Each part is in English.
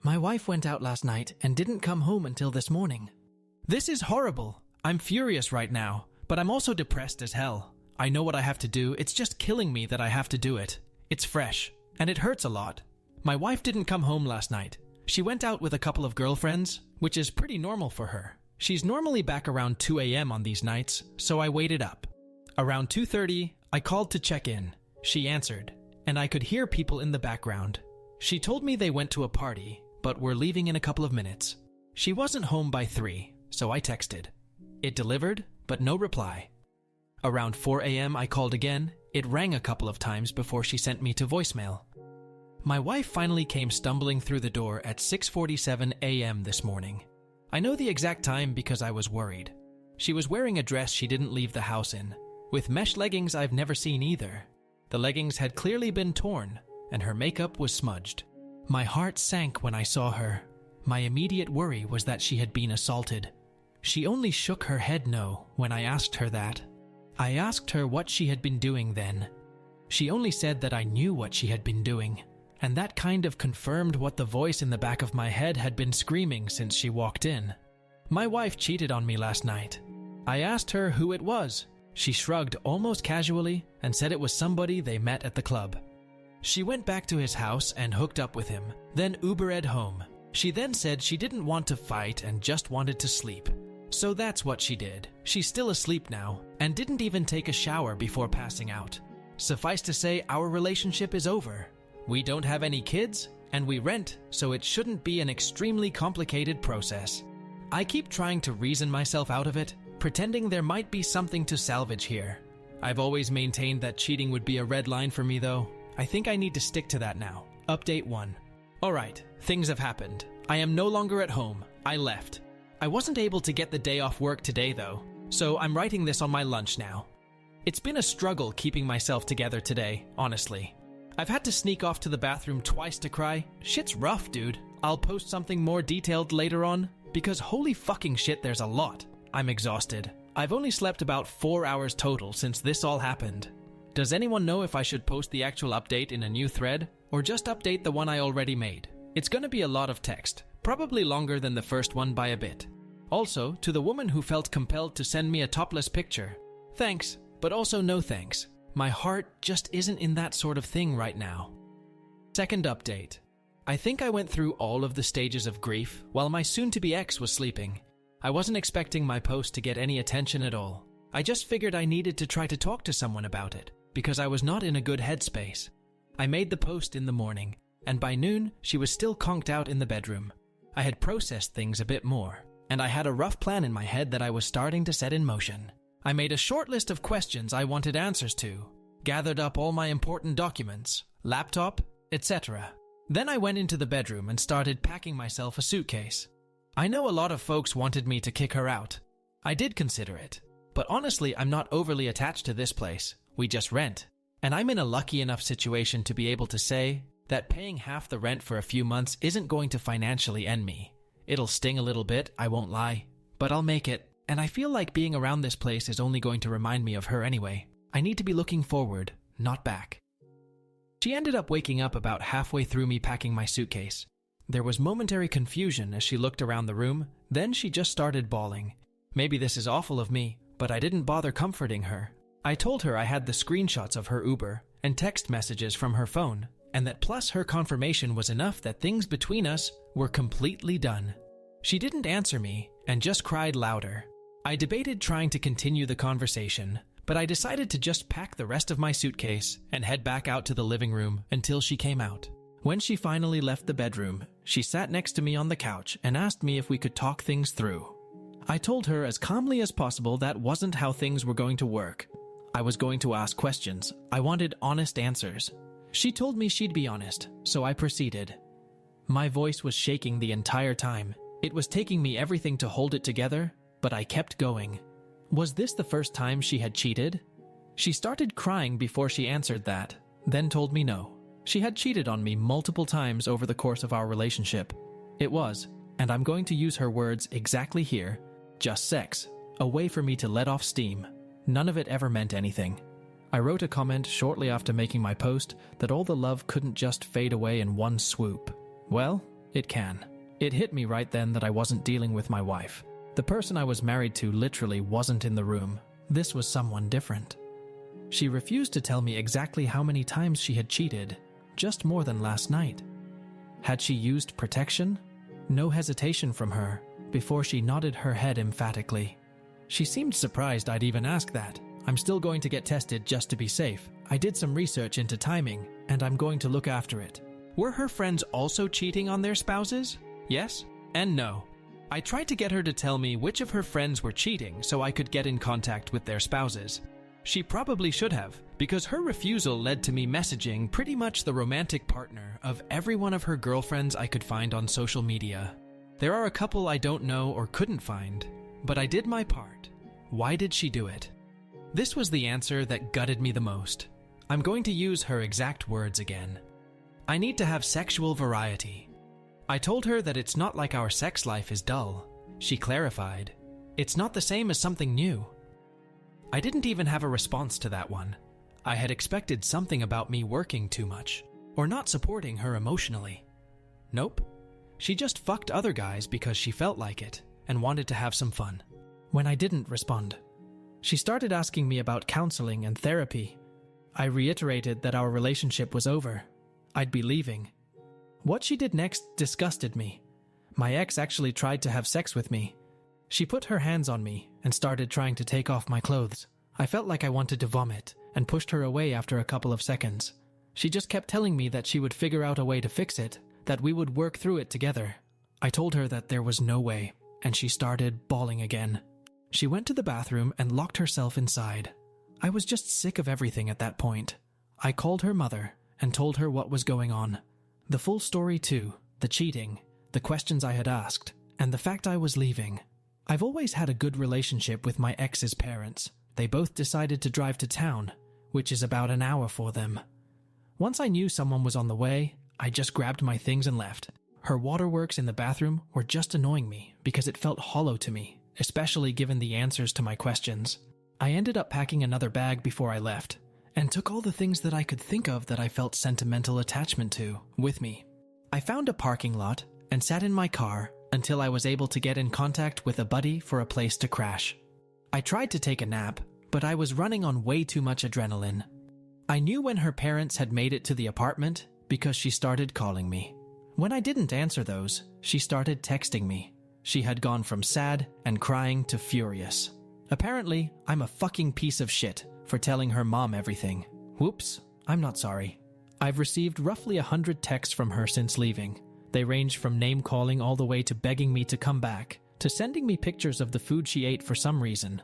My wife went out last night and didn't come home until this morning. This is horrible. I'm furious right now, but I'm also depressed as hell. I know what I have to do, it's just killing me that I have to do it. It's fresh, and it hurts a lot. My wife didn't come home last night. She went out with a couple of girlfriends, which is pretty normal for her. She's normally back around 2 a.m. on these nights, so I waited up. Around 2:30, I called to check in. She answered, and I could hear people in the background. She told me they went to a party, but were leaving in a couple of minutes. She wasn't home by 3, so I texted. It delivered, but no reply. Around 4 a.m. I called again. It rang a couple of times before she sent me to voicemail. My wife finally came stumbling through the door at 6:47 a.m. this morning. I know the exact time because I was worried. She was wearing a dress she didn't leave the house in, with mesh leggings I've never seen either. The leggings had clearly been torn, and her makeup was smudged. My heart sank when I saw her. My immediate worry was that she had been assaulted. She only shook her head no when I asked her that. I asked her what she had been doing then. She only said that I knew what she had been doing, and that kind of confirmed what the voice in the back of my head had been screaming since she walked in. My wife cheated on me last night. I asked her who it was. She shrugged almost casually and said it was somebody they met at the club. She went back to his house and hooked up with him, then Ubered home. She then said she didn't want to fight and just wanted to sleep. So that's what she did. She's still asleep now and didn't even take a shower before passing out. Suffice to say, our relationship is over. We don't have any kids and we rent, so it shouldn't be an extremely complicated process. I keep trying to reason myself out of it, pretending there might be something to salvage here. I've always maintained that cheating would be a red line for me though. I think I need to stick to that now. Update 1. Alright, things have happened. I am no longer at home. I left. I wasn't able to get the day off work today though, so I'm writing this on my lunch now. It's been a struggle keeping myself together today, honestly. I've had to sneak off to the bathroom twice to cry. Shit's rough, dude. I'll post something more detailed later on, because holy fucking shit, there's a lot. I'm exhausted. I've only slept about 4 hours total since this all happened. Does anyone know if I should post the actual update in a new thread, or just update the one I already made? It's gonna be a lot of text, probably longer than the first one by a bit. Also, to the woman who felt compelled to send me a topless picture, thanks, but also no thanks. My heart just isn't in that sort of thing right now. Second update. I think I went through all of the stages of grief while my soon-to-be ex was sleeping. I wasn't expecting my post to get any attention at all. I just figured I needed to try to talk to someone about it, because I was not in a good headspace. I made the post in the morning, and by noon, she was still conked out in the bedroom. I had processed things a bit more, and I had a rough plan in my head that I was starting to set in motion. I made a short list of questions I wanted answers to, gathered up all my important documents, laptop, etc. Then I went into the bedroom and started packing myself a suitcase. I know a lot of folks wanted me to kick her out. I did consider it, but honestly, I'm not overly attached to this place. We just rent, and I'm in a lucky enough situation to be able to say that paying half the rent for a few months isn't going to financially end me. It'll sting a little bit, I won't lie, but I'll make it. And I feel like being around this place is only going to remind me of her anyway. I need to be looking forward, not back. She ended up waking up about halfway through me packing my suitcase. There was momentary confusion as she looked around the room, then she just started bawling. Maybe this is awful of me, but I didn't bother comforting her. I told her I had the screenshots of her Uber and text messages from her phone, and that plus her confirmation was enough that things between us were completely done. She didn't answer me and just cried louder. I debated trying to continue the conversation, but I decided to just pack the rest of my suitcase and head back out to the living room until she came out. When she finally left the bedroom, she sat next to me on the couch and asked me if we could talk things through. I told her as calmly as possible that wasn't how things were going to work. I was going to ask questions. I wanted honest answers. She told me she'd be honest, so I proceeded. My voice was shaking the entire time. It was taking me everything to hold it together, but I kept going. Was this the first time she had cheated? She started crying before she answered that, then told me no. She had cheated on me multiple times over the course of our relationship. It was, and I'm going to use her words exactly here, just sex, a way for me to let off steam. None of it ever meant anything. I wrote a comment shortly after making my post that all the love couldn't just fade away in one swoop. Well, It can. It hit me right then that I wasn't dealing with my wife. The person I was married to literally wasn't in the room. This was someone different. She refused to tell me exactly how many times she had cheated, just more than last night. Had she used protection? No hesitation from her, before she nodded her head emphatically. She seemed surprised I'd even ask that. I'm still going to get tested just to be safe. I did some research into timing, and I'm going to look after it. Were her friends also cheating on their spouses? Yes and no. I tried to get her to tell me which of her friends were cheating so I could get in contact with their spouses. She probably should have, because her refusal led to me messaging pretty much the romantic partner of every one of her girlfriends I could find on social media. There are a couple I don't know or couldn't find, but I did my part. Why did she do it? This was the answer that gutted me the most. I'm going to use her exact words again. I need to have sexual variety. I told her that it's not like our sex life is dull. She clarified, it's not the same as something new. I didn't even have a response to that one. I had expected something about me working too much, or not supporting her emotionally. Nope. She just fucked other guys because she felt like it, and wanted to have some fun. When I didn't respond, she started asking me about counseling and therapy. I reiterated that our relationship was over. I'd be leaving. What she did next disgusted me. My ex actually tried to have sex with me. She put her hands on me and started trying to take off my clothes. I felt like I wanted to vomit and pushed her away after a couple of seconds. She just kept telling me that she would figure out a way to fix it, that we would work through it together. I told her that there was no way, and she started bawling again. She went to the bathroom and locked herself inside. I was just sick of everything at that point. I called her mother and told her what was going on. The full story too, the cheating, the questions I had asked, and the fact I was leaving. I've always had a good relationship with my ex's parents. They both decided to drive to town, which is about an hour for them. Once I knew someone was on the way, I just grabbed my things and left. Her waterworks in the bathroom were just annoying me because it felt hollow to me, especially given the answers to my questions. I ended up packing another bag before I left, and took all the things that I could think of that I felt sentimental attachment to with me. I found a parking lot and sat in my car until I was able to get in contact with a buddy for a place to crash. I tried to take a nap, but I was running on way too much adrenaline. I knew when her parents had made it to the apartment because she started calling me. When I didn't answer those, she started texting me. She had gone from sad and crying to furious. Apparently, I'm a fucking piece of shit for telling her mom everything. Whoops, I'm not sorry. I've received roughly 100 texts from her since leaving. They range from name-calling all the way to begging me to come back, to sending me pictures of the food she ate for some reason.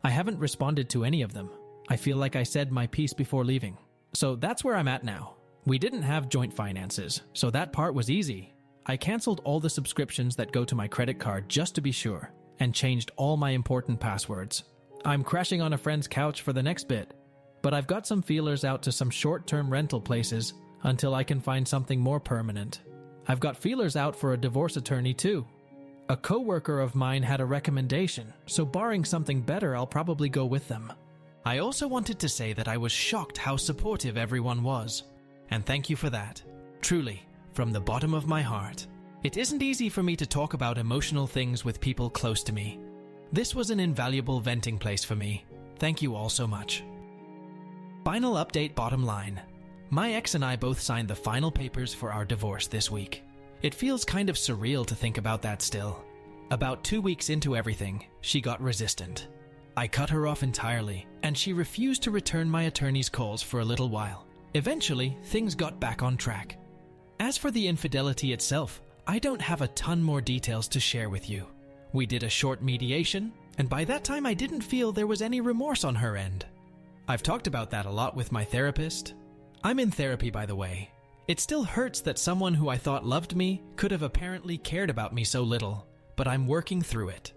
I haven't responded to any of them. I feel like I said my piece before leaving. So that's where I'm at now. We didn't have joint finances, so that part was easy. I canceled all the subscriptions that go to my credit card just to be sure, and changed all my important passwords. I'm crashing on a friend's couch for the next bit, but I've got some feelers out to some short-term rental places until I can find something more permanent. I've got feelers out for a divorce attorney too. A coworker of mine had a recommendation, so barring something better, I'll probably go with them. I also wanted to say that I was shocked how supportive everyone was, and thank you for that. Truly, from the bottom of my heart. It isn't easy for me to talk about emotional things with people close to me. This was an invaluable venting place for me. Thank you all so much. Final update, bottom line. My ex and I both signed the final papers for our divorce this week. It feels kind of surreal to think about that still. About 2 weeks into everything, she got resistant. I cut her off entirely, and she refused to return my attorney's calls for a little while. Eventually, things got back on track. As for the infidelity itself, I don't have a ton more details to share with you. We did a short mediation, and by that time I didn't feel there was any remorse on her end. I've talked about that a lot with my therapist. I'm in therapy, by the way. It still hurts that someone who I thought loved me could have apparently cared about me so little, but I'm working through it.